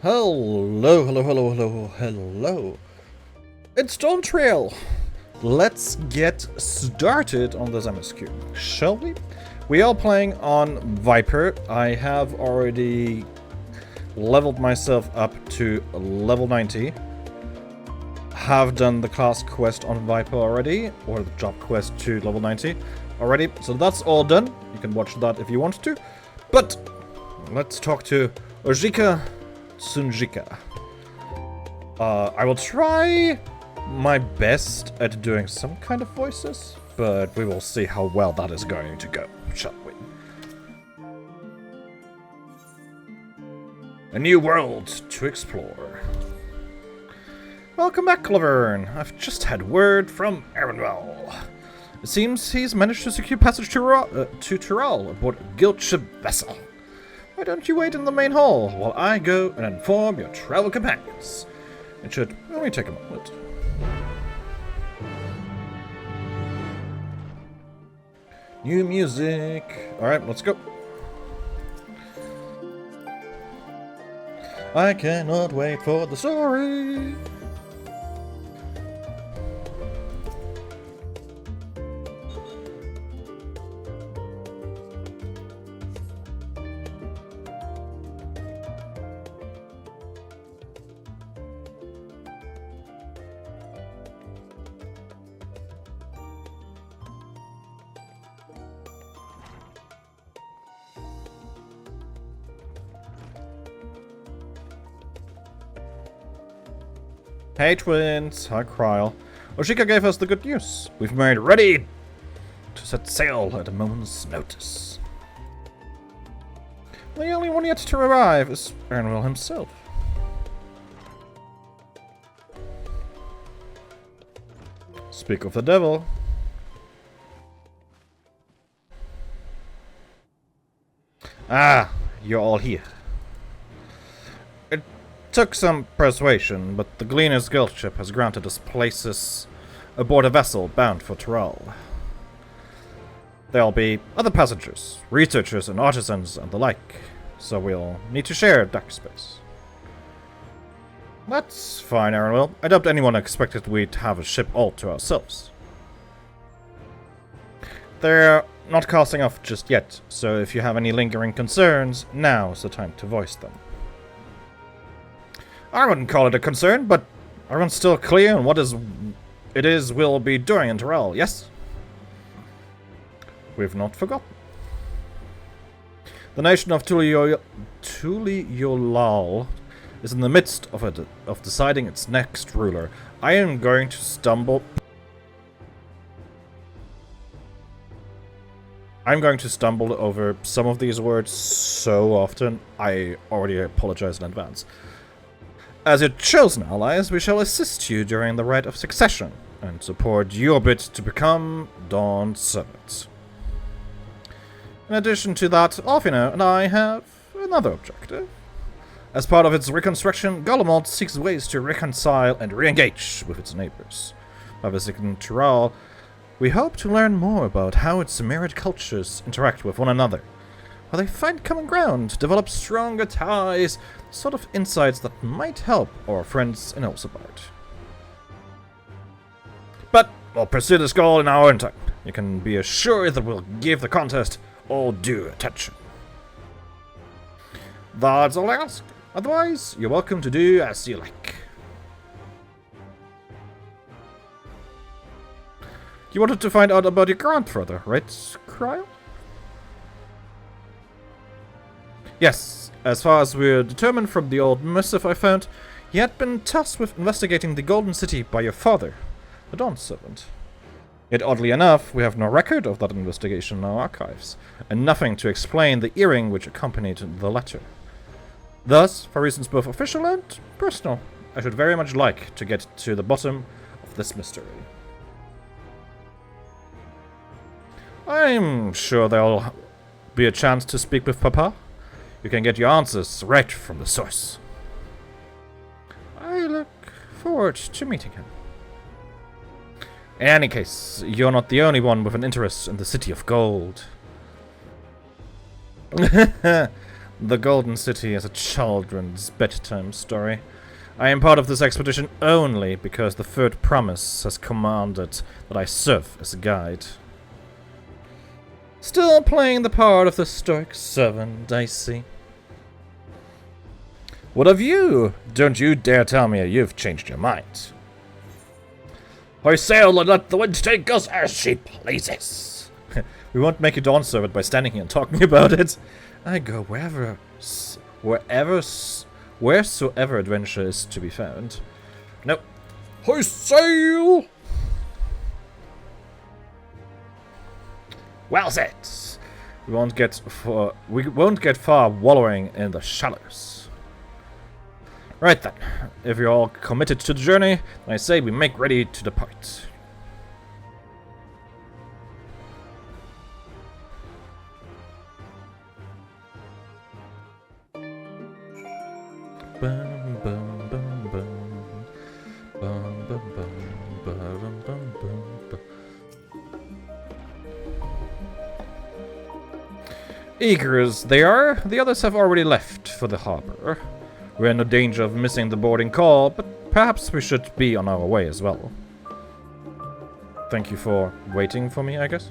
Hello, hello, hello, hello, hello. It's Dawntrail. Let's get started on this MSQ, shall we? We are playing on Viper. I have already leveled myself up to level 90. Have done the class quest on Viper already, or the job quest to level 90 already. So that's all done. You can watch that if you want to. But let's talk to Ojika Sunjika. I will try my best at doing some kind of voices, but we will see how well that is going to go, shall we? A new world to explore. Welcome back, Clavern. I've just had word from Arendelle. It seems he's managed to secure passage to Tyrell aboard a guild ship vessel. Why don't you wait in the main hall while I go and inform your travel companions? It should only take a moment. New music. Alright, let's go. I cannot wait for the story. Hey twins, hi Kryl. Oshika gave us the good news. We've made ready to set sail at a moment's notice. The only one yet to arrive is Arendelle himself. Speak of the devil. Ah, you're all here. Took some persuasion, but the Gleaner's Guild ship has granted us places aboard a vessel bound for Tyrell. There'll be other passengers, researchers and artisans and the like, so we'll need to share deck space. That's fine, Arendelle. I doubt anyone expected we'd have a ship all to ourselves. They're not casting off just yet, so if you have any lingering concerns, now's the time to voice them. I wouldn't call it a concern, but everyone's still clear on what it is we'll be doing in Tyrell, yes? We've not forgotten. The nation of Tuliolal is in the midst of deciding its next ruler. I am going to stumble over some of these words so often, I already apologize in advance. As your chosen allies, we shall assist you during the rite of succession, and support your bid to become Dawn's servants. In addition to that, Alfina and I have another objective. As part of its reconstruction, Golemont seeks ways to reconcile and re-engage with its neighbors. By visiting Tyrell, we hope to learn more about how its myriad cultures interact with one another. While they find common ground, develop stronger ties, sort of insights that might help our friends in Elsebard. But we'll pursue this goal in our own time. You can be assured that we'll give the contest all due attention. That's all I ask. Otherwise, you're welcome to do as you like. You wanted to find out about your grandfather, right, Kryl? Yes, as far as we're determined from the old missive I found, he had been tasked with investigating the Golden City by your father, the Dawn Servant. Yet oddly enough, we have no record of that investigation in our archives, and nothing to explain the earring which accompanied the letter. Thus, for reasons both official and personal, I should very much like to get to the bottom of this mystery. I'm sure there'll be a chance to speak with Papa. You can get your answers right from the source. I look forward to meeting him. In any case, you're not the only one with an interest in the City of Gold. The Golden City is a children's bedtime story. I am part of this expedition only because the Third Promise has commanded that I serve as a guide. Still playing the part of the stoic servant, I see. What of you? Don't you dare tell me you've changed your mind. I sail and let the wind take us as she pleases. We won't make a dawn servant by standing here and talking about it. I go wheresoever adventure is to be found. No. I sail! Well said. We won't get far wallowing in the shallows. Right then. If you're all committed to the journey, then I say we make ready to depart. Bum, bum, bum, bum. Bum, bum, bum, bum, bum, bum. Eager as they are, the others have already left for the harbor. We're in no danger of missing the boarding call, but perhaps we should be on our way as well. Thank you for waiting for me, I guess.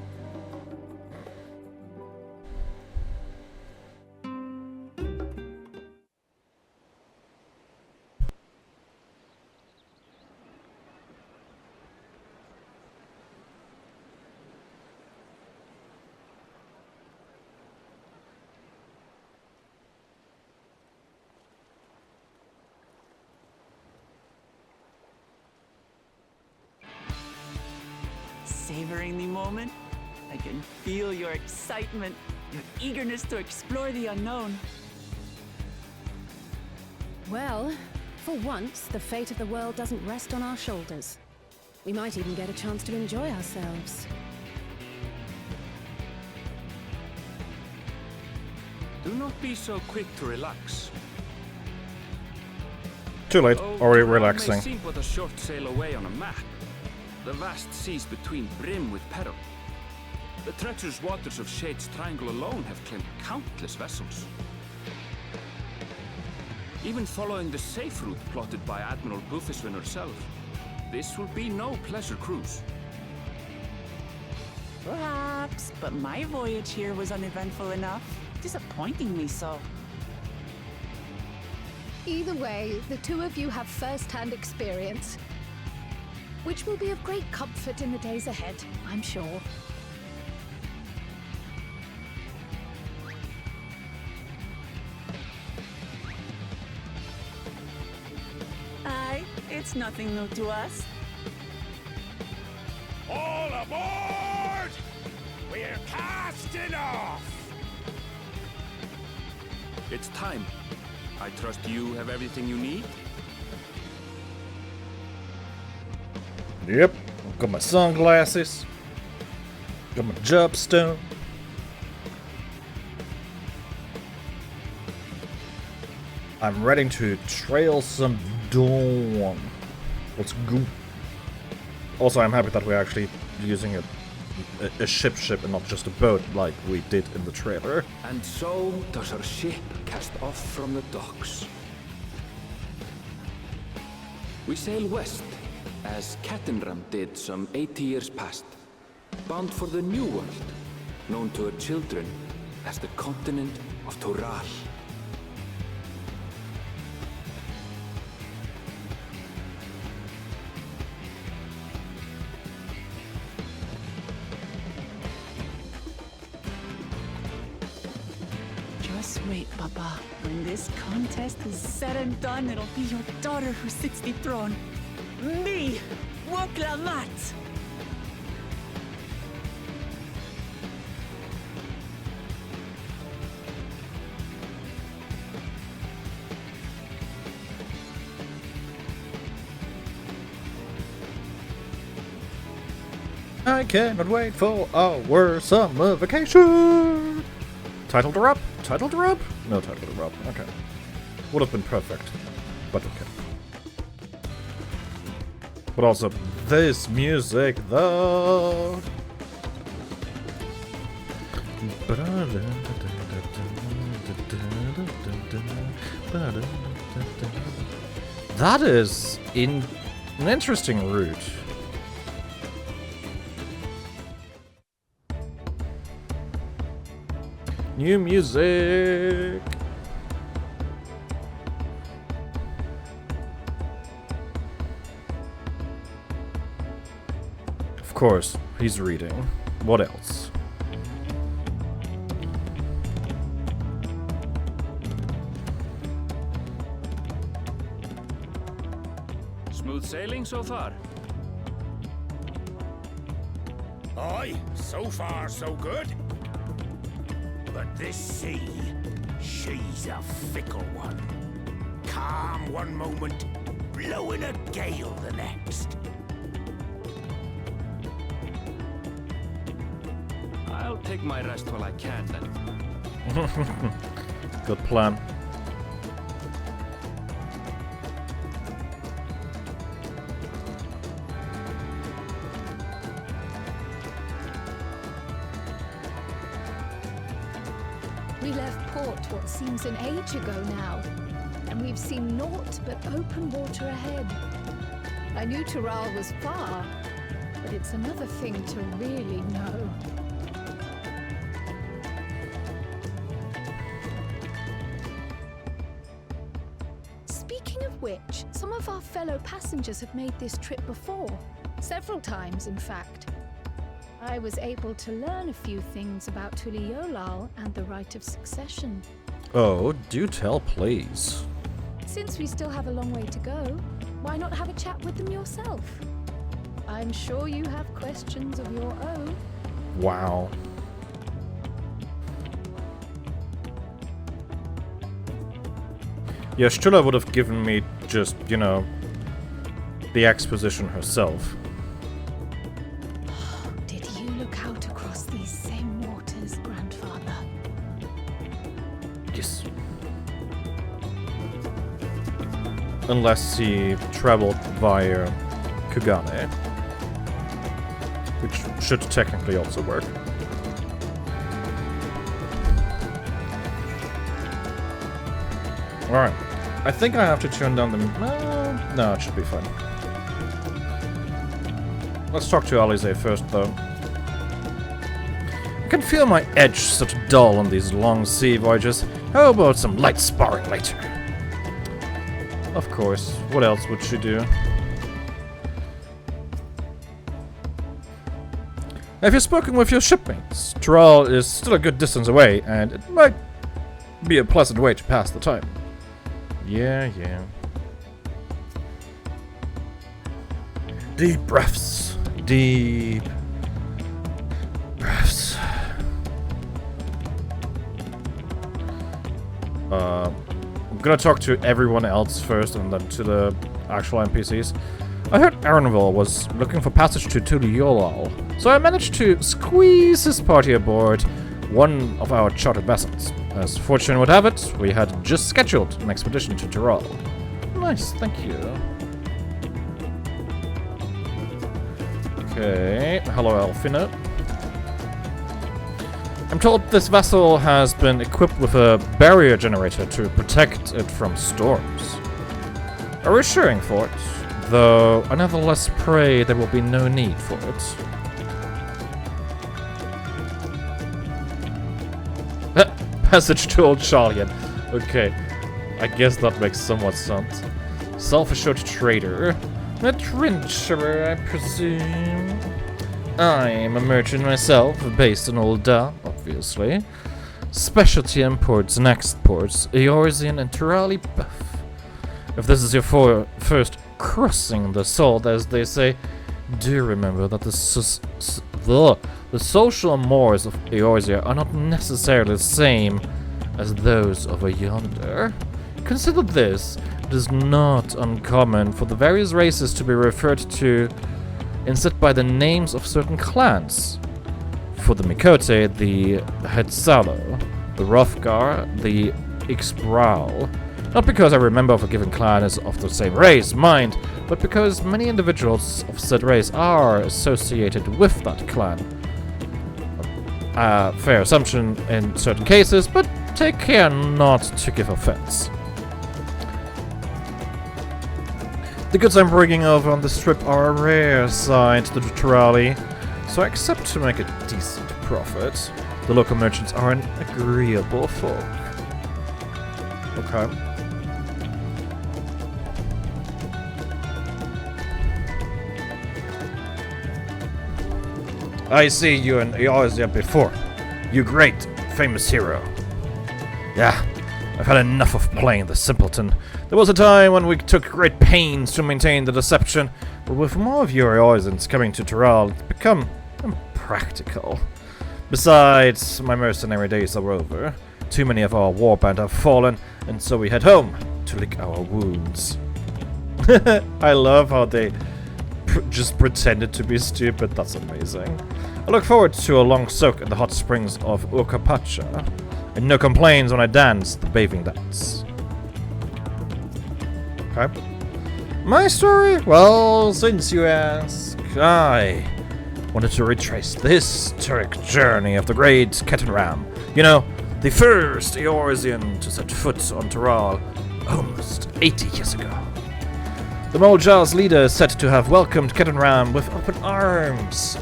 Savoring the moment? I can feel your excitement, your eagerness to explore the unknown. Well, for once, the fate of the world doesn't rest on our shoulders. We might even get a chance to enjoy ourselves. Do not be so quick to relax. Too late. Already Toral relaxing. may seem but a short sail away on a map. The vast seas between brim with peril. The treacherous waters of Shade's Triangle alone have claimed countless vessels. Even following the safe route plotted by Admiral Bufiswin herself, this will be no pleasure cruise. Perhaps, but my voyage here was uneventful enough, disappointingly so. Either way, the two of you have first-hand experience, which will be of great comfort in the days ahead, I'm sure. Aye, it's nothing new to us. All aboard! We're casting off! It's time. I trust you have everything you need? Yep. Got my sunglasses. Got my jobstone. I'm ready to trail some dawn. Let's go. Also, I'm happy that we're actually using a ship and not just a boat like we did in the trailer. And so does our ship cast off from the docks. We sail west, as Kettenram did some 80 years past, bound for the New World, known to her children as the continent of Toral. Just wait, Papa. When this contest is said and done, it'll be your daughter who sits the throne. Me, Woklamat! I cannot wait for our summer vacation. Title drop? Title drop? No title drop. Okay. Would have been perfect, but okay. But also, this music, though. That is an interesting route. New music. Of course, he's reading. What else? Smooth sailing so far? Aye, so far so good. But this sea, she's a fickle one. Calm one moment, blowing a gale the next. I'll take my rest while I can then. Good plan. We left port what seems an age ago now, and we've seen naught but open water ahead. I knew Tural was far, but it's another thing to really know. Speaking of which, some of our fellow passengers have made this trip before. Several times, in fact. I was able to learn a few things about Tuliolal and the right of succession. Oh, do tell, please. Since we still have a long way to go, why not have a chat with them yourself? I'm sure you have questions of your own. Wow. Yeah, Stula would have given me just, you know, the exposition herself. Did you look out across these same waters, Grandfather? Yes. Unless he traveled via Kugane, which should technically also work. Alright. I think I have to turn down the... No, it should be fine. Let's talk to Alize first, though. I can feel my edge such dull on these long sea voyages. How about some light sparring later? Of course. What else would she do? Have you spoken with your shipmates? Tural is still a good distance away, and it might be a pleasant way to pass the time. Yeah. Deep breaths. Deep breaths. I'm gonna talk to everyone else first and then to the actual NPCs. I heard Aranville was looking for passage to Tuliolal, so I managed to squeeze his party aboard one of our chartered vessels. As fortune would have it, we had just scheduled an expedition to Tural. Nice, thank you. Okay, hello Elfina. I'm told this vessel has been equipped with a barrier generator to protect it from storms. A reassuring thought, though I nevertheless pray there will be no need for it. Passage to Old Charlian. Okay, I guess that makes somewhat sense. Self-assured trader. Adventurer, I presume. I'm a merchant myself, based in Olda, obviously. Specialty imports and exports, Eorzean and Turali buff. If this is your first crossing the salt, as they say, do remember that the social mores of Eorzea are not necessarily the same as those over yonder. Consider this, it is not uncommon for the various races to be referred to instead by the names of certain clans. For the Mikote, the Hetzalo, the Hrothgar, the Ixbral. Not because I remember of a given clan is of the same race, mind, but because many individuals of said race are associated with that clan. Fair assumption in certain cases, but take care not to give offense. The goods I'm bringing over on this trip are a rare sight to the Turali, so I accept to make a decent profit. The local merchants are an agreeable folk. Okay. I see you in Eorzea before. You great, famous hero. Yeah, I've had enough of playing the simpleton. There was a time when we took great pains to maintain the deception, but with more of your Eorzens coming to Tural, it's become impractical. Besides, my mercenary days are over. Too many of our warband have fallen, and so we head home to lick our wounds. I love how they just pretended to be stupid. That's amazing. I look forward to a long soak in the hot springs of Ukapacha, and no complaints when I dance the bathing dance. Okay. My story? Well, since you ask, I wanted to retrace the historic journey of the great Ketenram. You know, the first Eorzean to set foot on Tural almost 80 years ago. The Moljar's leader is said to have welcomed Ketenram with open arms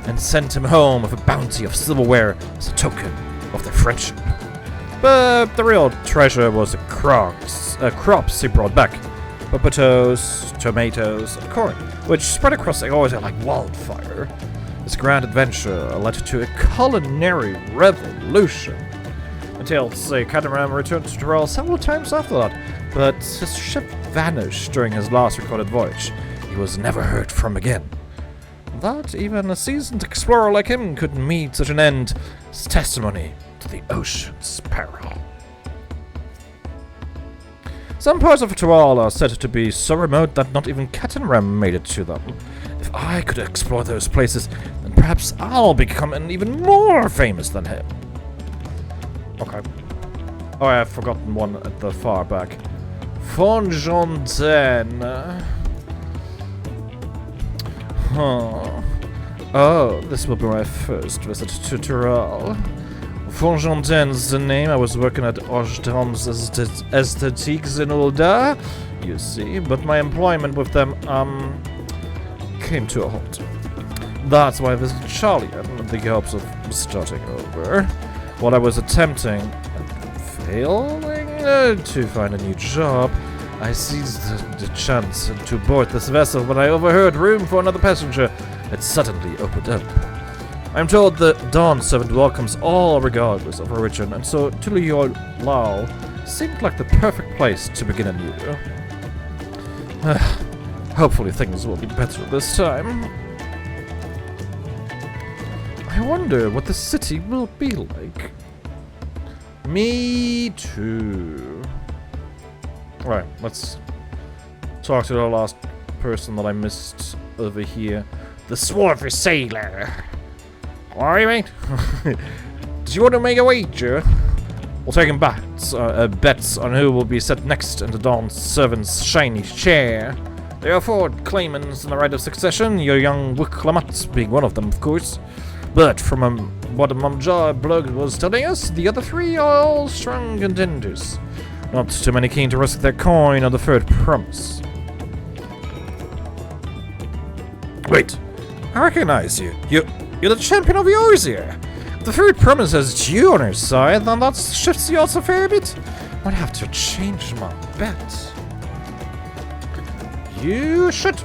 and sent him home with a bounty of silverware as a token of their friendship. But the real treasure was the crops he brought back. Potatoes, tomatoes, and corn, which spread across Eorzea like wildfire. This grand adventure led to a culinary revolution. Tales say Ketenram returned to Tural several times after that, but his ship vanished during his last recorded voyage. He was never heard from again. That even a seasoned explorer like him could meet such an end is testimony to the ocean's peril. Some parts of Tural are said to be so remote that not even Ketenram made it to them. If I could explore those places, then perhaps I'll become an even more famous than him. Okay. Oh, I've forgotten one at the far back. Fonjontaine. Huh. Oh, this will be my first visit to Tural. Fonjontaine's the name. I was working at Oshdam's Aesthetiques in Ulda, you see, but my employment with them, came to a halt. That's why I visited Charlie with the hopes of starting over. While I was attempting, failing, to find a new job, I seized the chance to board this vessel when I overheard room for another passenger had suddenly opened up. I'm told the Dawn Servant welcomes all regardless of origin, and so Tuliyo Lao seemed like the perfect place to begin anew. Hopefully things will be better this time. I wonder what the city will be like. Me too. Alright, let's talk to the last person that I missed over here. The swarthy sailor. Alright, mate. Do you want to make a wager? We'll take bets on who will be set next in the Dawn Servant's shiny chair. There are 4 claimants in the right of succession, your young Wiklamat being one of them, of course. But from what a Momjar blog was telling us, the other 3 are all strong contenders. Not too many keen to risk their coin on the third promise. Wait, I recognize you. You're the champion of Eorzea. The third promise has you on her side, then that shifts the odds a fair bit. Might have to change my bet. You should.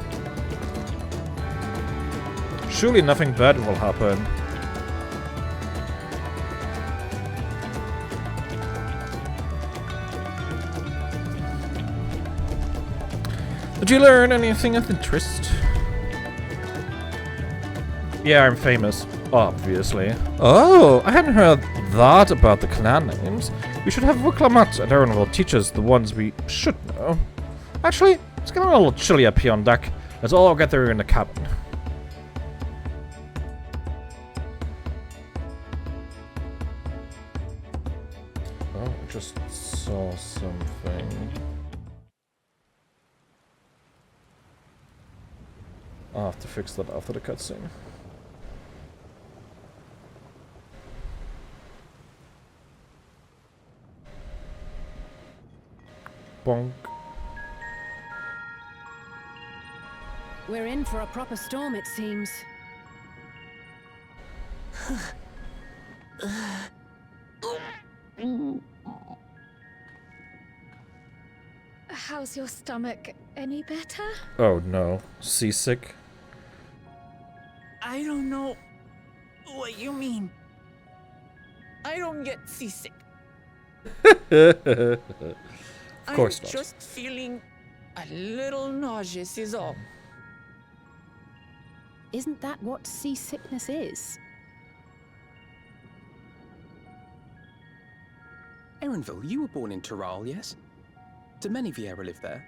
Surely nothing bad will happen. Did you learn anything of interest? Yeah, I'm famous. Obviously. Oh, I hadn't heard that about the clan names. We should have Wuklamat and Aaron teach us the ones we should know. Actually, it's getting a little chilly up here on deck. Let's all get there in the cabin. Oh, I just saw something. I'll have to fix that after the cutscene. Bonk. We're in for a proper storm, it seems. How's your stomach? Any better? Oh no. Seasick? I don't know what you mean. I don't get seasick. Of course I'm not. just feeling a little nauseous is all. Isn't that what seasickness is? Erenville, you were born in Tyrol, yes? Do many Vieira live there?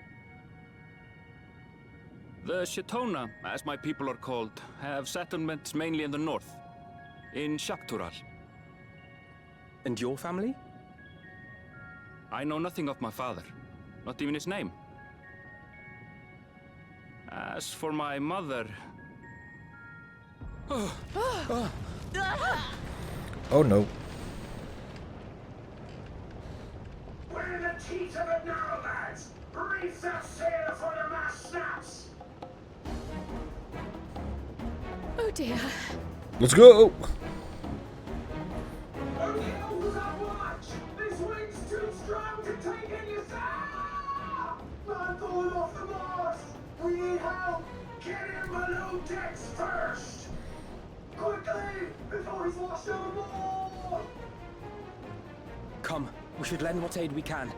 The Shatona, as my people are called, have settlements mainly in the north, in Shaktural. And your family? I know nothing of my father, not even his name. As for my mother... Oh no. We're in the teeth of it now, lads! Reef that sail before the mast snaps! Oh dear. Let's go! Okay, who's on watch? This wind's too strong to take in your sail! Man falling off the mast! We need help! Get him below decks first! Quickly! Before he's washed overboard! Come, we should lend what aid we can.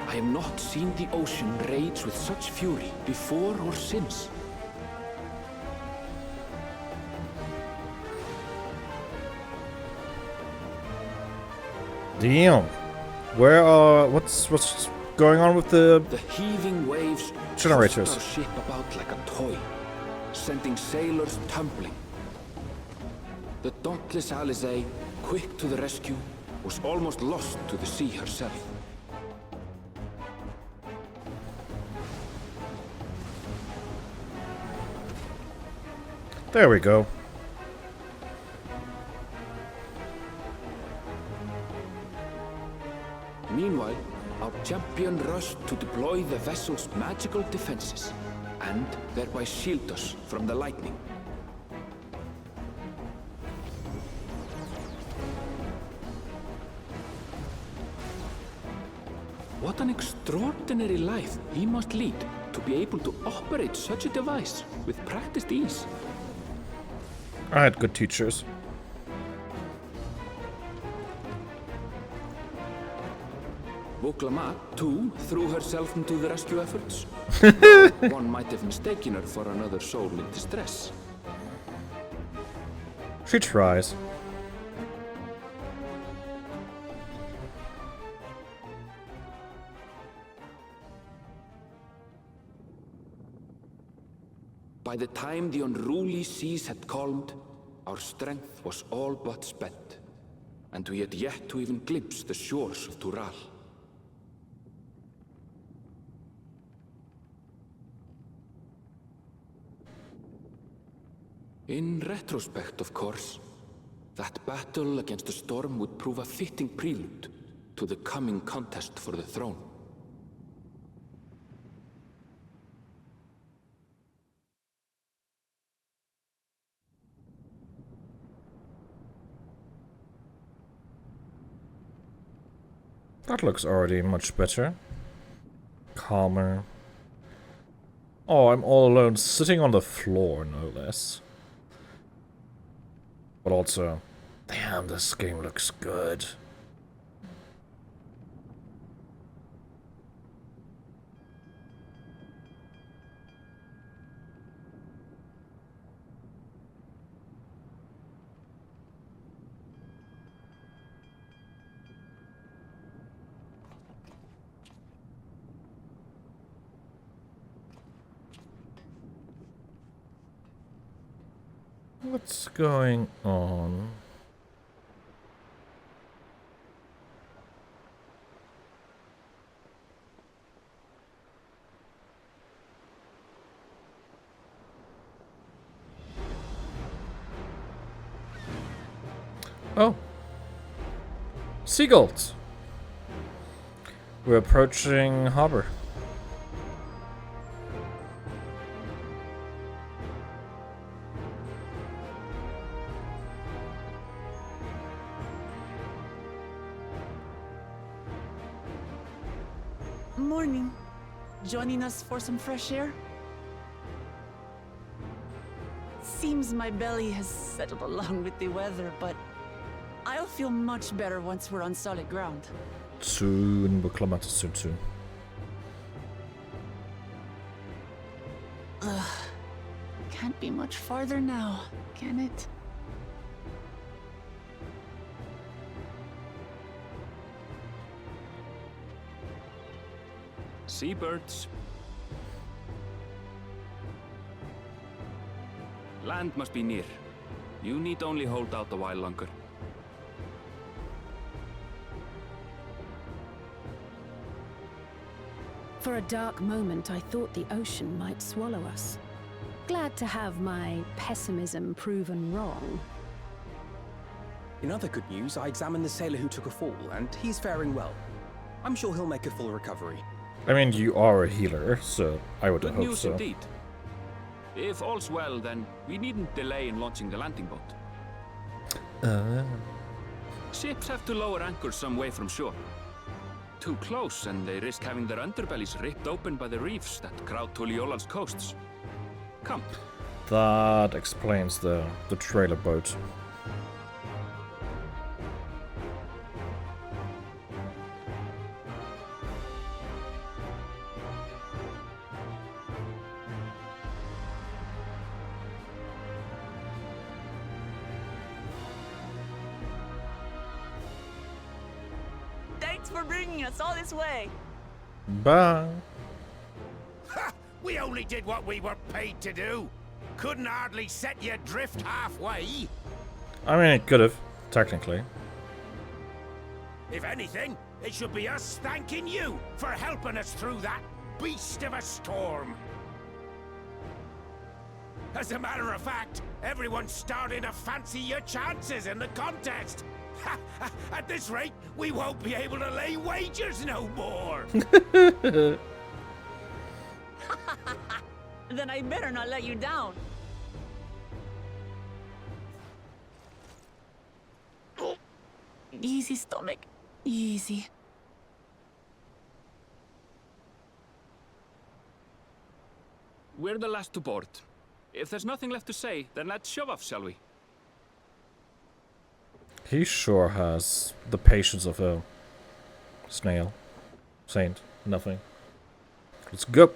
I have not seen the ocean rage with such fury before or since. Damn. Where are... What's going on with the... The heaving waves Generators. tossed our ship about like a toy, sending sailors tumbling. The dauntless Alizé, quick to the rescue, was almost lost to the sea herself. There we go. Meanwhile, our champion rushed to deploy the vessel's magical defenses, and thereby shield us from the lightning. What an extraordinary life he must lead to be able to operate such a device with practiced ease. I had good teachers. Voklamat, too, threw herself into the rescue efforts. One might have mistaken her for another soul in distress. She tries. By the time the unruly seas had calmed, our strength was all but spent, and we had yet to even glimpse the shores of Tural. In retrospect, of course, that battle against the storm would prove a fitting prelude to the coming contest for the throne. That looks already much better. Calmer. Oh, I'm all alone, sitting on the floor, no less. But also, damn, this game looks good. What's going on? Oh. Seagulls. We're approaching harbor. Morning. Joining us for some fresh air? Seems my belly has settled along with the weather, but I'll feel much better once we're on solid ground. Soon, beklammert es soon. Can't be much farther now, can it? Seabirds. Land must be near. You need only hold out a while longer. For a dark moment, I thought the ocean might swallow us. Glad to have my pessimism proven wrong. In other good news, I examined the sailor who took a fall, and he's faring well. I'm sure he'll make a full recovery. I mean, you are a healer, so I would Good hope news so. indeed. If all's well, then we needn't delay in launching the landing boat. Ships have to lower anchors some way from shore. Too close, and they risk having their underbellies ripped open by the reefs that crowd Tuliola's coasts. Come. That explains the trailer boat. Thanks for bringing us all this way. Bye. Ha! We only did what we were paid to do. Couldn't hardly set you adrift halfway. I mean, it could have, technically. If anything, it should be us thanking you for helping us through that beast of a storm. As a matter of fact, everyone's starting to fancy your chances in the contest. At this rate, we won't be able to lay wagers no more. Then I better not let you down. Easy, stomach. Easy. We're the last to board. If there's nothing left to say, then let's shove off, shall we? He sure has the patience of a snail. Saint. Nothing. Let's go.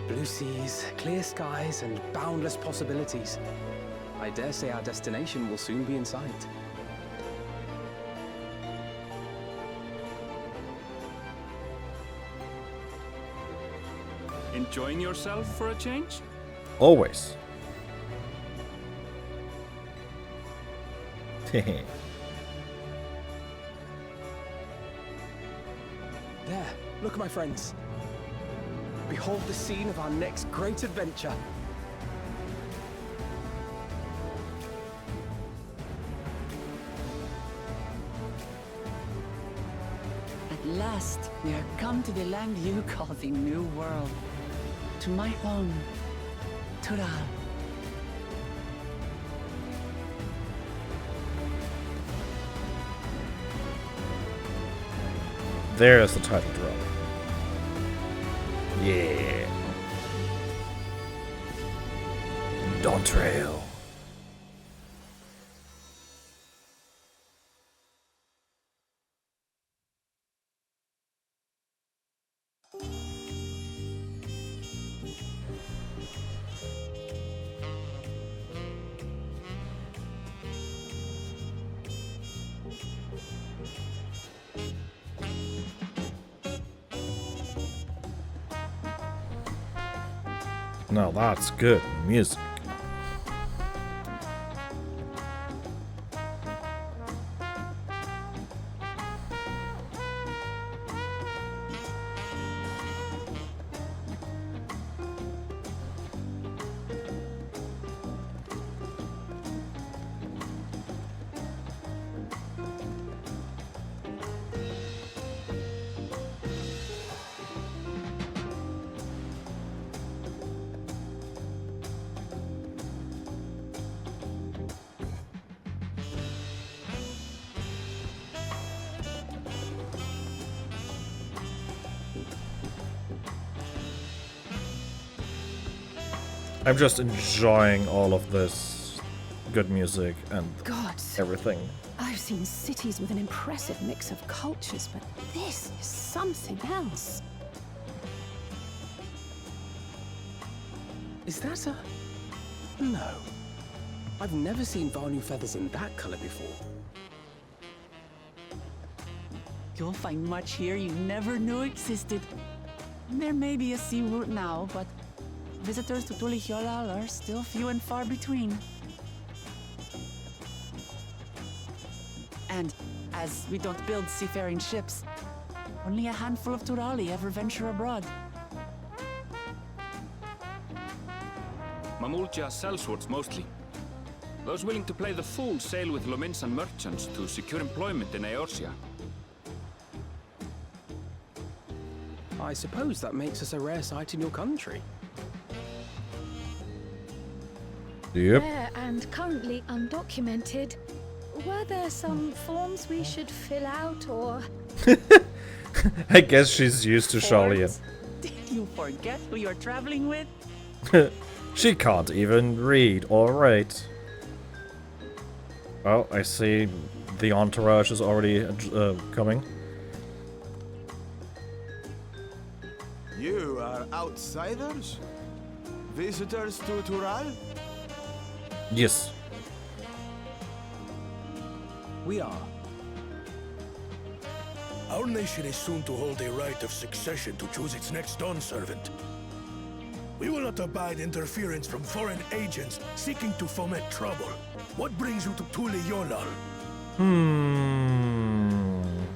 Blue seas, clear skies, and boundless possibilities. I dare say our destination will soon be in sight. Enjoying yourself for a change? Always. There, look, my friends. Behold the scene of our next great adventure. At last, we are come to the land you call the New World. To my home, Tural. There's the title drop. Yeah. Dawntrail. Now that's good music. I'm just enjoying all of this good music and God, everything. I've seen cities with an impressive mix of cultures, but this is something else. Is that a... No. I've never seen Vanu feathers in that color before. You'll find much here you never knew existed. There may be a sea route now, but visitors to Tulihyolal are still few and far between. And as we don't build seafaring ships, only a handful of Turali ever venture abroad. Mamulja sellswords mostly. Those willing to play the fool sail with Lominsan merchants to secure employment in Eorzea. I suppose that makes us a rare sight in your country. Yep. Rare and currently undocumented. Were there some forms we should fill out or... I guess she's used to Charlian. Forms? Did you forget who you're traveling with? She can't even read or write. Oh, I see the entourage is already coming. You are outsiders? Visitors to Tural? Yes. We are. Our nation is soon to hold a right of succession to choose its next dawn servant. We will not abide interference from foreign agents seeking to foment trouble. What brings you to Tulihyolal?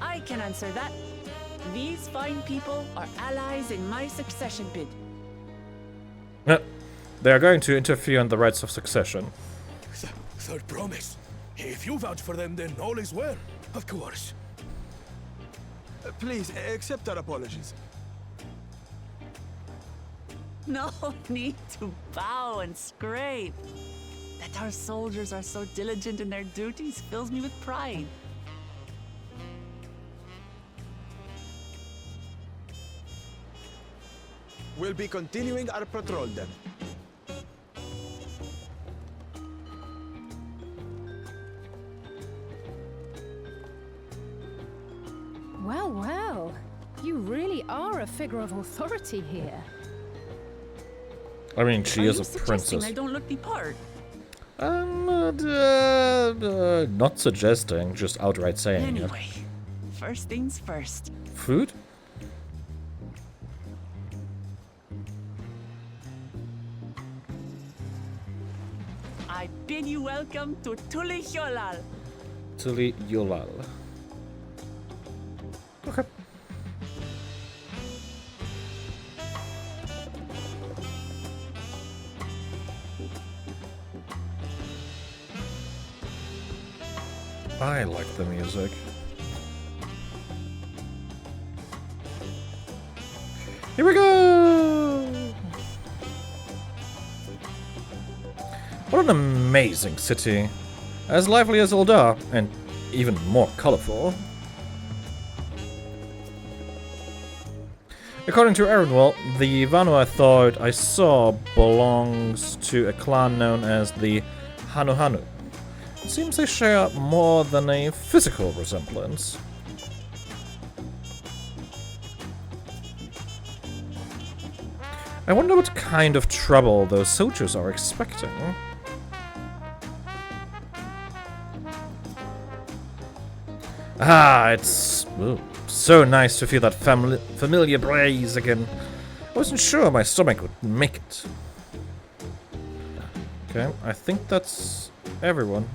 I can answer that. These fine people are allies in my succession bid. They are going to interfere in the rights of succession. Third promise. If you vouch for them, then all is well. Of course. Please, accept our apologies. No need to bow and scrape. That our soldiers are so diligent in their duties fills me with pride. We'll be continuing our patrol then. Well, well. You really are a figure of authority here. I mean, she Are is you a suggesting princess. I don't look the part? Not suggesting, just outright saying it. Anyway, first things first. Food? I bid you welcome to Tulihyolal. Tulihyolal. Okay. I like the music. Here we go! What an amazing city. As lively as Eldar, and even more colorful. According to Aaronwell, the Vanu I thought I saw belongs to a clan known as the Hanuhanu. It seems they share more than a physical resemblance. I wonder what kind of trouble those soldiers are expecting. Ah, it's so nice to feel that familiar breeze again. I wasn't sure my stomach would make it. Okay, I think that's everyone.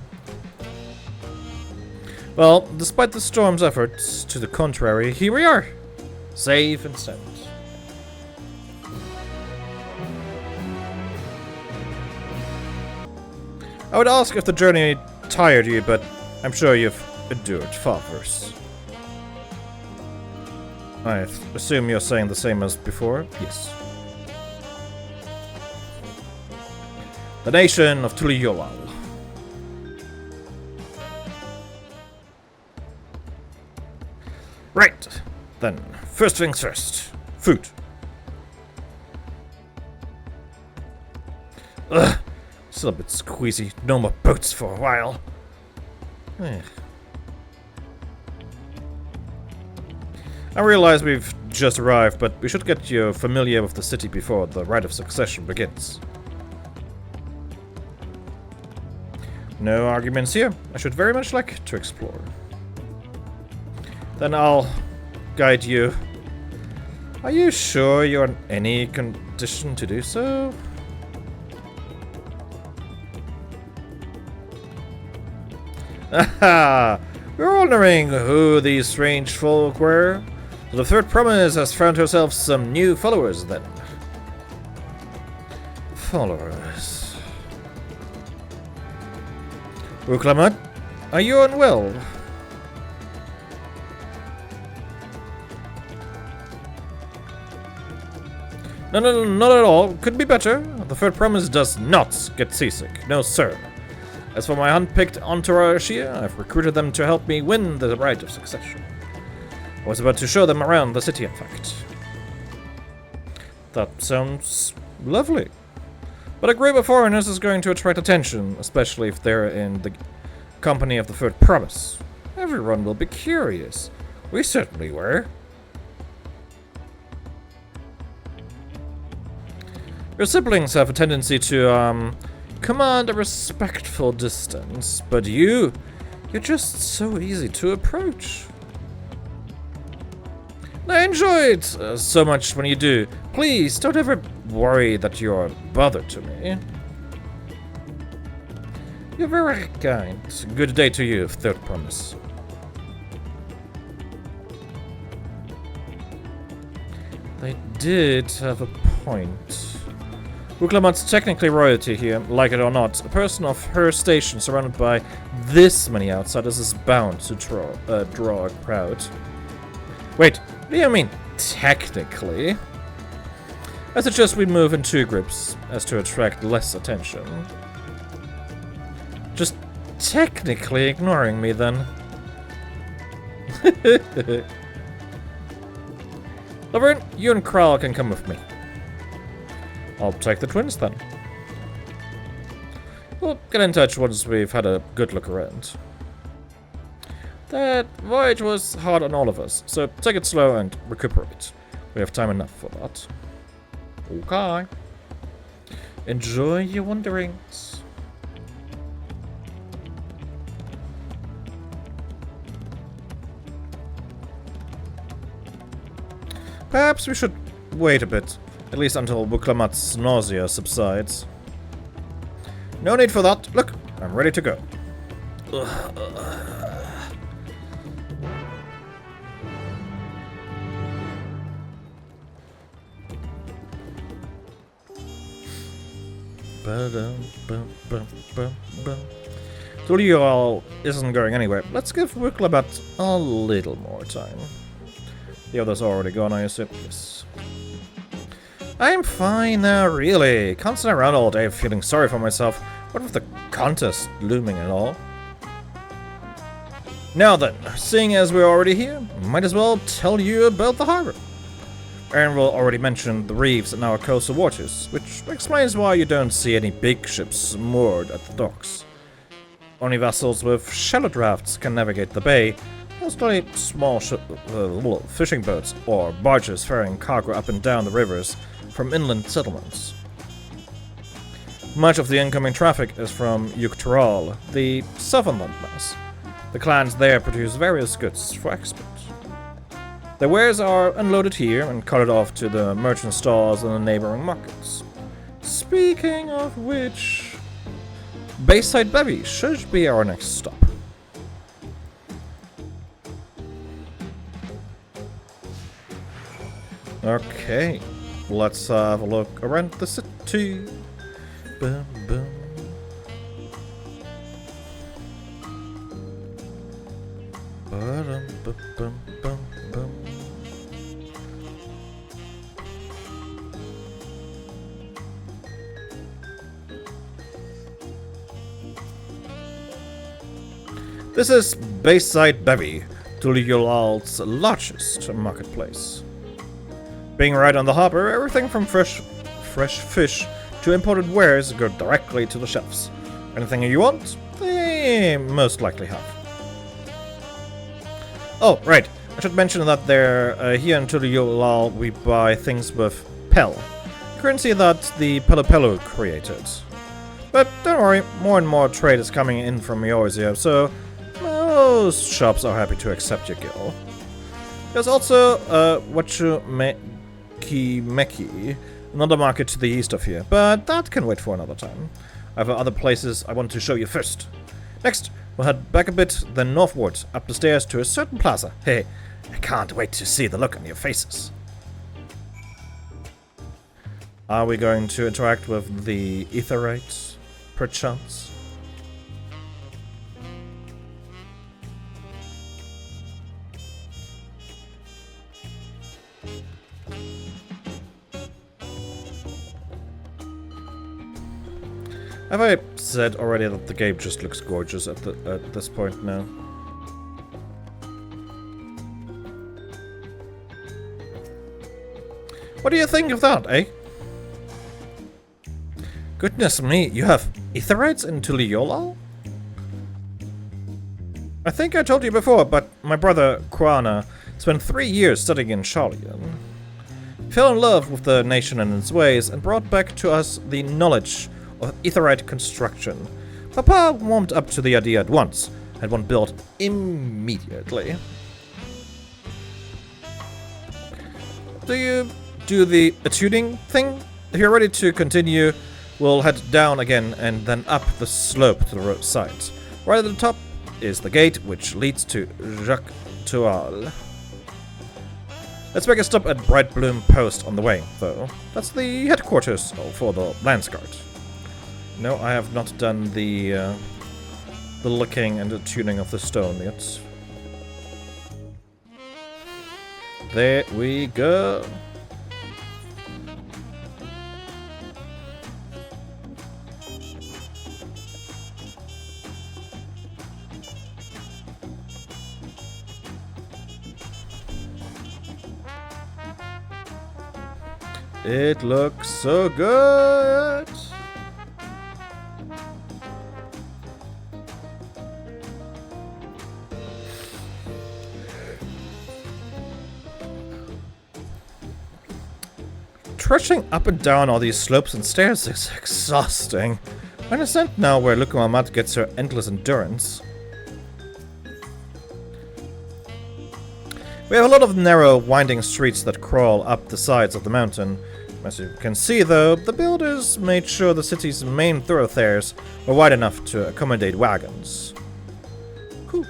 Well, despite the storm's efforts to the contrary, here we are, safe and sound. I would ask if the journey tired you, but I'm sure you've endured far worse. I assume you're saying the same as before? Yes. The nation of Tulihyolal. Right. then, first things first. Food. Ugh, still a bit squeezy. No more boats for a while. I realize we've just arrived, but we should get you familiar with the city before the rite of succession begins. No arguments here. I should very much like to explore. Then I'll guide you. Are you sure you're in any condition to do so? Aha! We're wondering who these strange folk were. So the third promise has found herself some new followers then. Followers. Uklamat, are you unwell? No, not at all. Could be better. The third promise does not get seasick. No, sir. As for my hand-picked entourage here, I've recruited them to help me win the rite of succession. I was about to show them around the city, in fact. That sounds lovely. But a group of foreigners is going to attract attention, especially if they're in the company of the third promise. Everyone will be curious. We certainly were. Your siblings have a tendency to, command a respectful distance, but you're just so easy to approach. I enjoy it so much when you do. Please, don't ever worry that you're a bother to me. You're very kind. Good day to you, third promise. They did have a point. Uklamat's technically royalty here, like it or not. A person of her station surrounded by this many outsiders is bound to draw a crowd. Wait, what do you mean, technically? I suggest we move in two groups, as to attract less attention. Just technically ignoring me, then. Laverne, you and Kral can come with me. I'll take the twins, then. We'll get in touch once we've had a good look around. That voyage was hard on all of us, so take it slow and recuperate. We have time enough for that. Okay. Enjoy your wanderings. Perhaps we should wait a bit. At least until Uklamat's nausea subsides. No need for that. Look, I'm ready to go. Tulial isn't going anywhere. Let's give Uklamat a little more time. The others are already gone, I assume. Yes. I'm fine now, really. Can't sit around all day feeling sorry for myself. What with the contest looming and all? Now then, seeing as we're already here, might as well tell you about the harbor. Aaron will already mention the reefs in our coastal waters, which explains why you don't see any big ships moored at the docks. Only vessels with shallow drafts can navigate the bay, mostly small fishing boats or barges ferrying cargo up and down the rivers from inland settlements. Much of the incoming traffic is from Yuktaral, the southern landmass. The clans there produce various goods for export. Their wares are unloaded here and carted off to the merchant stalls in the neighboring markets. Speaking of which, Bayside Bevy should be our next stop. Okay, let's have a look around the city. Boom, boom. Ba-dum, ba-bum, bum, bum. This is Bayside Bevy, Tuliolal's largest marketplace. Being right on the harbor, everything from fresh fish to imported wares go directly to the shelves. Anything you want, they most likely have. Oh, right. I should mention that here in Tuliolal we buy things with Pel, currency that the Pelopelo created. But don't worry, more and more trade is coming in from Eorzea, so most shops are happy to accept your gil. There's also Meki, another market to the east of here, but that can wait for another time. I have other places I want to show you first. Next, we'll head back a bit, then northward, up the stairs to a certain plaza. Hey, I can't wait to see the look on your faces. Are we going to interact with the Aetherytes, perchance? Have I said already that the game just looks gorgeous at this point now? What do you think of that, eh? Goodness me, you have Aetherytes in Tuliolal? I think I told you before, but my brother, Kuana, spent 3 years studying in Sharlayan. He fell in love with the nation and its ways, and brought back to us the knowledge of Aetherite construction. Papa warmed up to the idea at once, had one built immediately. Do you do the tuning thing? If you're ready to continue, we'll head down again and then up the slope to the road side. Right at the top is the gate, which leads to Jacques Toal. Let's make a stop at Bright Bloom Post on the way, though. That's the headquarters for the Landsguard. No, I have not done the looking and the tuning of the stone yet. There we go. It looks so good. Trudging up and down all these slopes and stairs is exhausting. I understand now where Lukumamat gets her endless endurance. We have a lot of narrow, winding streets that crawl up the sides of the mountain. As you can see, though, the builders made sure the city's main thoroughfares were wide enough to accommodate wagons. Cool.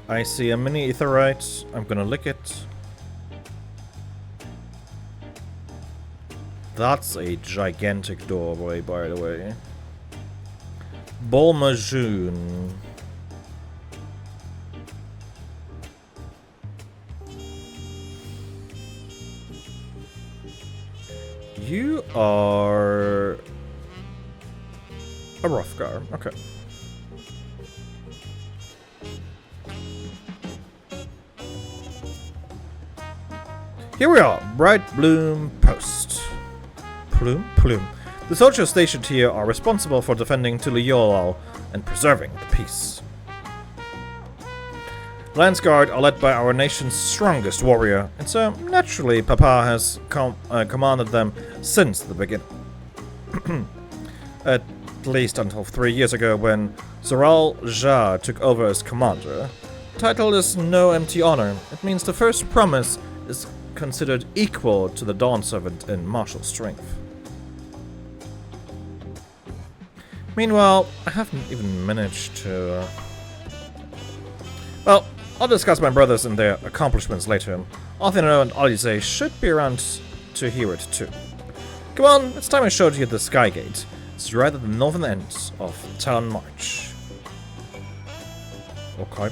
I see a mini Aetherite. I'm gonna lick it. That's a gigantic doorway, by the way. Bolmajoon. You are a Rothgar. Okay. Here we are, Bright Bloom Post. Plume. The soldiers stationed here are responsible for defending Tuliolal and preserving the peace. Landsguard are led by our nation's strongest warrior, and so naturally Papa has commanded them since the beginning. At least until 3 years ago when Zoral Jah took over as commander. The title is no empty honor. It means the first promise is considered equal to the Dawn Servant in martial strength. Meanwhile, I haven't even managed to... Well, I'll discuss my brothers and their accomplishments later. Athena and Alize should be around to hear it too. Come on, it's time I showed you the Sky Gate. It's right at the northern end of Town March. Okay.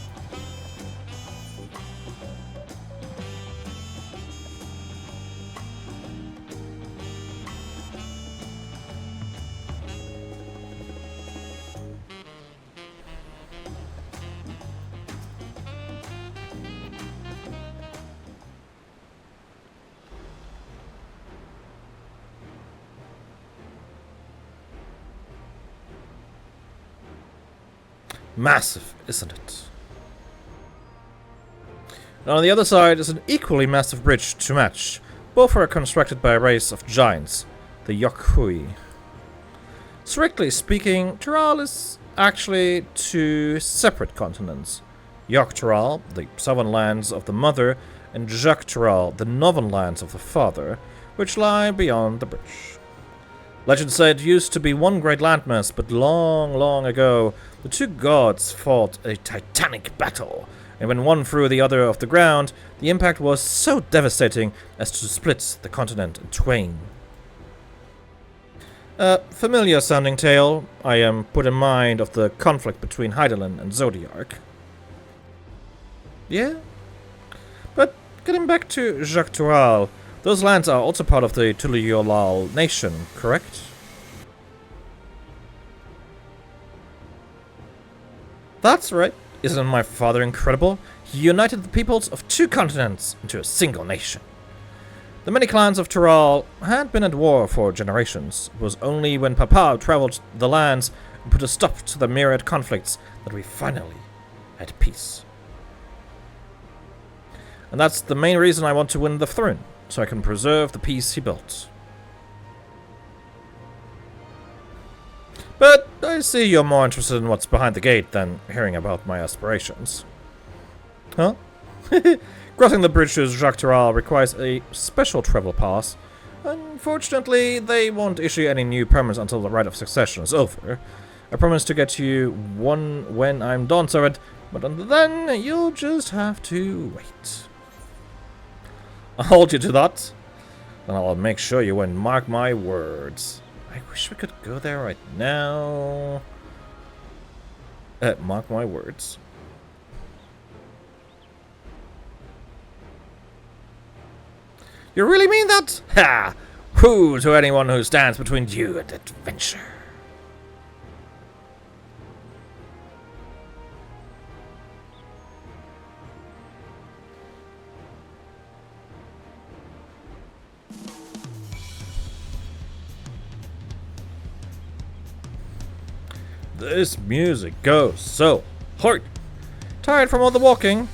Massive, isn't it? And on the other side is an equally massive bridge to match. Both are constructed by a race of giants, the Yokhui. Strictly speaking, Tural is actually two separate continents. Yok-Tural, the southern lands of the mother, and Jak-Tural, the northern lands of the father, which lie beyond the bridge. Legend said it used to be one great landmass, but long, long ago, the two gods fought a titanic battle, and when one threw the other off the ground, the impact was so devastating as to split the continent in twain. A familiar sounding tale. I am put in mind of the conflict between Hydaelyn and Zodiark. Yeah? But getting back to Jak-Tural, those lands are also part of the Tuliyollal nation, correct? That's right. Isn't my father incredible? He united the peoples of two continents into a single nation. The many clans of Tural had been at war for generations. It was only when Papa traveled the lands and put a stop to the myriad conflicts that we finally had peace. And that's the main reason I want to win the throne, so I can preserve the peace he built. But I see you're more interested in what's behind the gate than hearing about my aspirations. Huh? Crossing the bridge to Jak-Tural requires a special travel pass. Unfortunately, they won't issue any new permits until the Rite of Succession is over. I promise to get you one when I'm Dawn Servant, but until then, you'll just have to wait. I'll hold you to that. Then I'll make sure you win, mark my words. I wish we could go there right now. Mark my words. You really mean that? Ha! Who to anyone who stands between you and adventure? This music goes so hard. Tired from all the walking?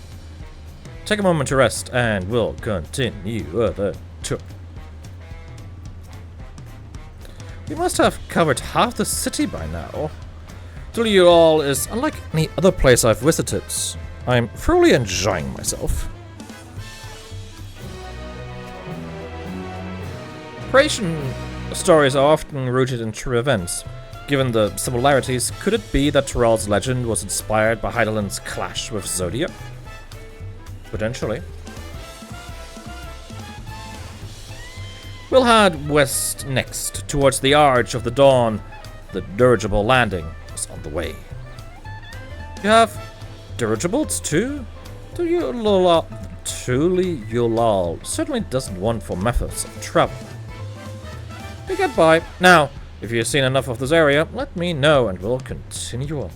Take a moment to rest and we'll continue the tour. We must have covered half the city by now. Tuliyollal is unlike any other place I've visited. I'm thoroughly enjoying myself. Creation stories are often rooted in true events. Given the similarities, could it be that Tural's legend was inspired by Hydaelyn's clash with Zodiac? Potentially. We'll head west next, towards the Arch of the Dawn. The dirigible landing is on the way. You have dirigibles too? Tuliyollal certainly doesn't want for methods of travel. We get by. Now, if you've seen enough of this area, let me know and we'll continue on.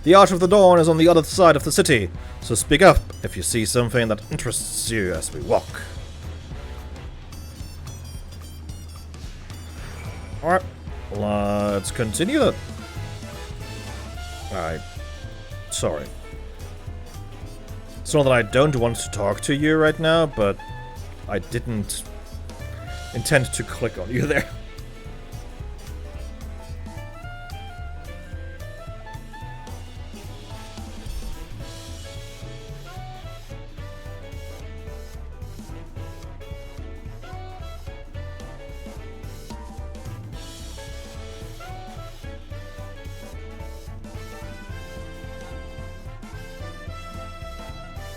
The Arch of the Dawn is on the other side of the city, so speak up if you see something that interests you as we walk. Alright, let's continue then. Sorry. It's not that I don't want to talk to you right now, but I didn't intend to click on you there.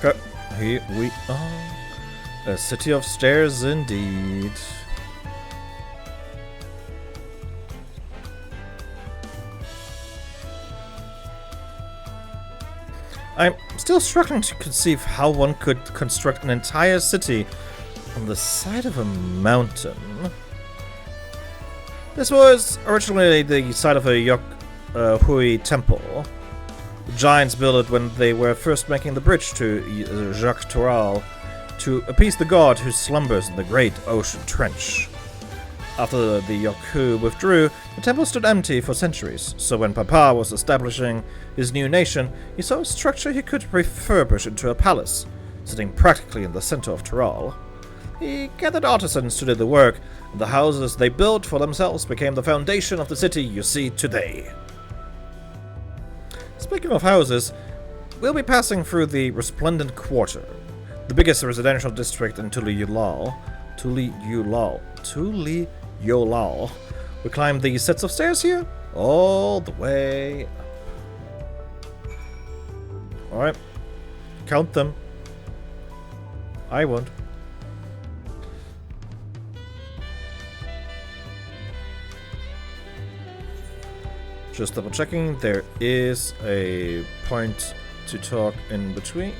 Okay, here we are. A city of stairs indeed. I'm still struggling to conceive how one could construct an entire city on the side of a mountain. This was originally the site of a Hui temple. The giants built it when they were first making the bridge to Jacques Toral to appease the god who slumbers in the great ocean trench. After the Yoku withdrew, the temple stood empty for centuries, so when Papa was establishing his new nation, he saw a structure he could refurbish into a palace, sitting practically in the center of Toral. He gathered artisans to do the work, and the houses they built for themselves became the foundation of the city you see today. Speaking of houses, we'll be passing through the Resplendent Quarter, the biggest residential district in Tuli-Yolal. We climb these sets of stairs here, all the way up. Alright, count them. I won't. Just double checking, there is a point to talk in between.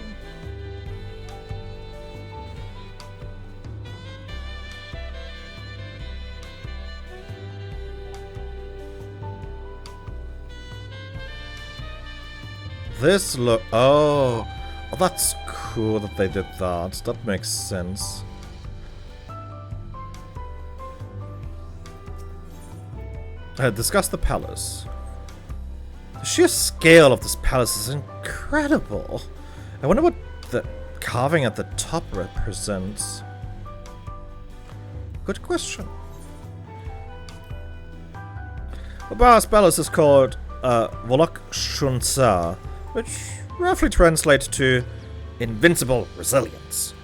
This look. Oh, that's cool that they did that. That makes sense. Discuss the palace. The sheer scale of this palace is incredible. I wonder what the carving at the top represents. Good question. Baba's palace is called Volok Shunsa, which roughly translates to invincible resilience.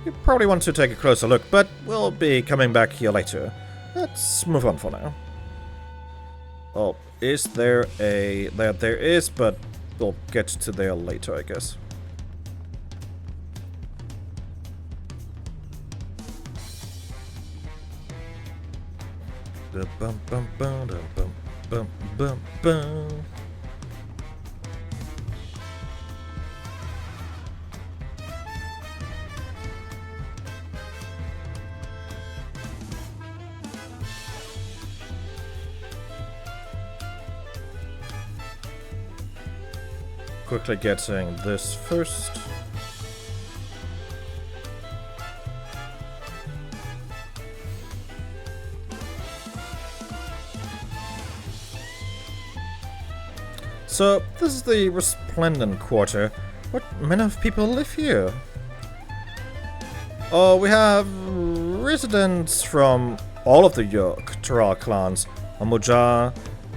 You probably want to take a closer look, but we'll be coming back here later. Let's move on for now. Oh, is there a... There is, but we'll get to there later, I guess. Bum bum bum bum bum bum bum. Quickly getting this first. So, this is the Resplendent Quarter. What manner of people live here? Oh, we have residents from all of the Toral clans. Amuja,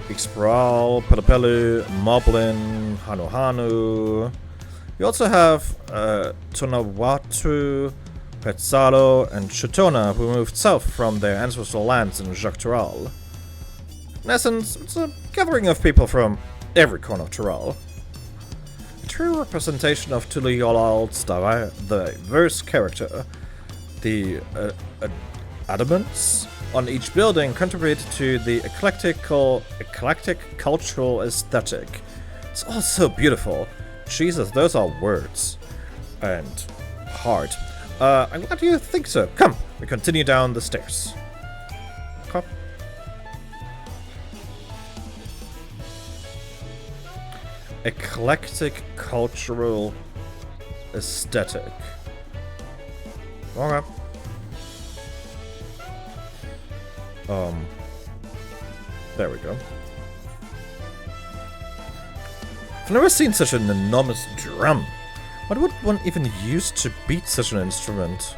Ixpral, Pelapelu, Moblin, Hanuhanu. We also have Tonawatu, Petzalo, and Chitona, who moved south from their ancestral lands in Jacques Toral. In essence, it's a gathering of people from every corner of Toral. A true representation of Tuli-Yolal's diverse character. The adamants on each building contribute to the eclectic cultural aesthetic. It's all so beautiful. Jesus, those are words. And hard. I'm glad you think so. Come, we continue down the stairs. Come. Eclectic cultural aesthetic. Okay. There we go. I've never seen such an enormous drum. What would one even use to beat such an instrument?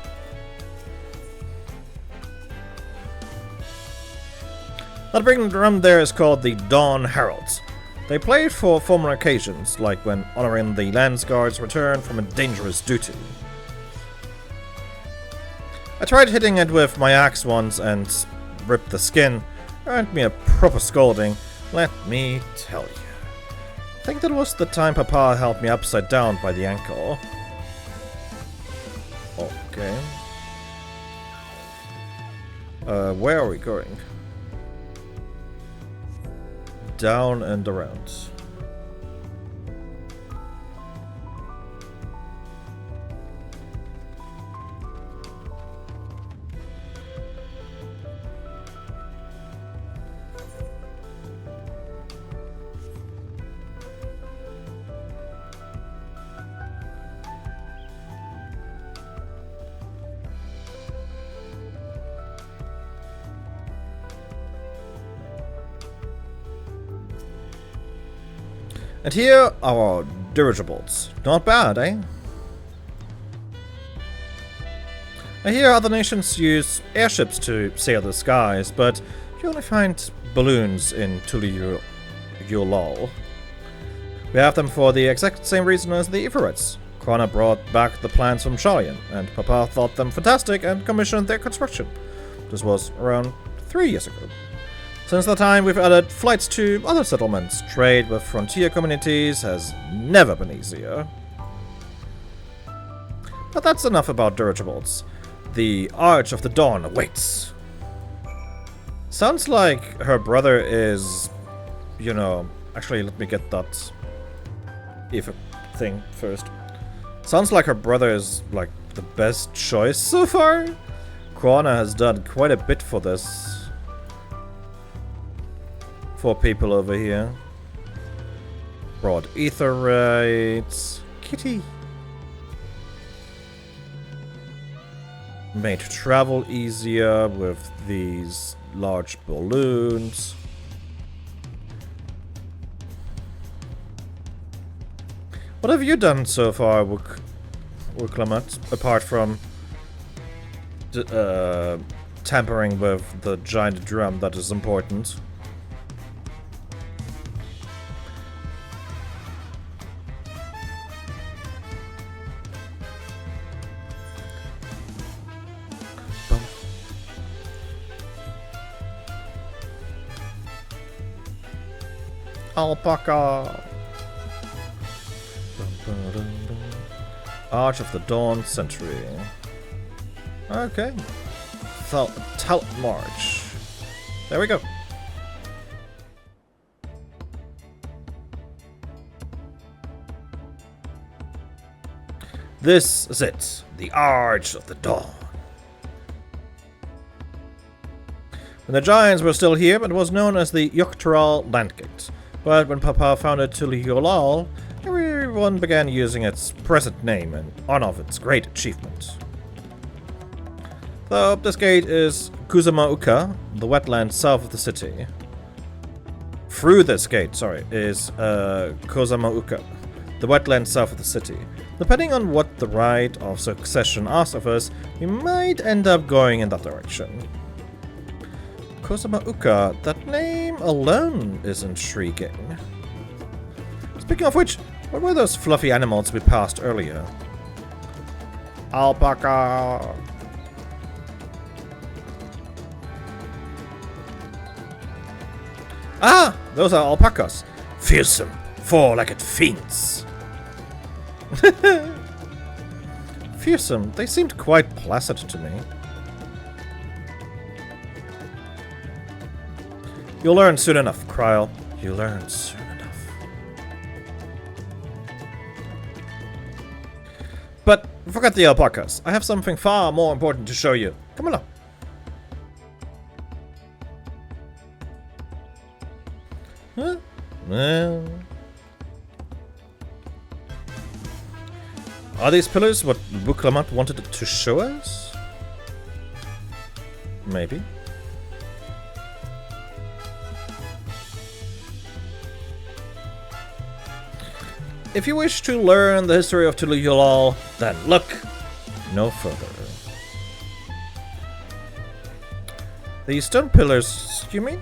That big drum there is called the Dawn Heralds. They play it for formal occasions, like when honoring the Landsguard's return from a dangerous duty. I tried hitting it with my axe once and ripped the skin. Earned me a proper scolding, let me tell you. think that was the time Papa held me upside down by the ankle. Okay. Where are we going? Down and around. And here are our dirigibles. Not bad, eh? I hear other nations use airships to sail the skies, but you only find balloons in Tuliyulal. We have them for the exact same reason as the Everettes. Krona brought back the plans from Shalian, and Papa thought them fantastic and commissioned their construction. This was around 3 years ago. Since that time, we've added flights to other settlements. Trade with frontier communities has never been easier. But that's enough about dirigibles. The Arch of the Dawn awaits. Sounds like her brother is, you know... Actually, let me get that if thing first. Sounds like her brother is, like, the best choice so far. Krona has done quite a bit for this. For people over here. Broad ether rates. Kitty. Made travel easier with these large balloons. What have you done so far, Wuklamut, apart from tampering with the giant drum that is important? Alpaca! Arch of the Dawn Century. Okay. Talent March. There we go. This is it. The Arch of the Dawn. When the Giants were still here, it was known as the Yoctral Landgate. But when Papa founded Tuliyolal, everyone began using its present name in honor of its great achievement. So, this gate is Kuzamauka, the wetland south of the city. Through this gate, is Kuzamauka, the wetland south of the city. Depending on what the right of succession asks of us, we might end up going in that direction. Kuzamauka, that name alone is intriguing. Speaking of which, what were those fluffy animals we passed earlier? Alpaca! Ah! Those are alpacas. Fearsome, four-legged fiends. Fearsome, they seemed quite placid to me. You'll learn soon enough, Kryl. You'll learn soon enough. But forget the alpacas. I have something far more important to show you. Come along. Huh? Well. Are these pillars what Buklamat wanted to show us? Maybe. If you wish to learn the history of Tuliyolal, then look no further. The stone pillars, you mean?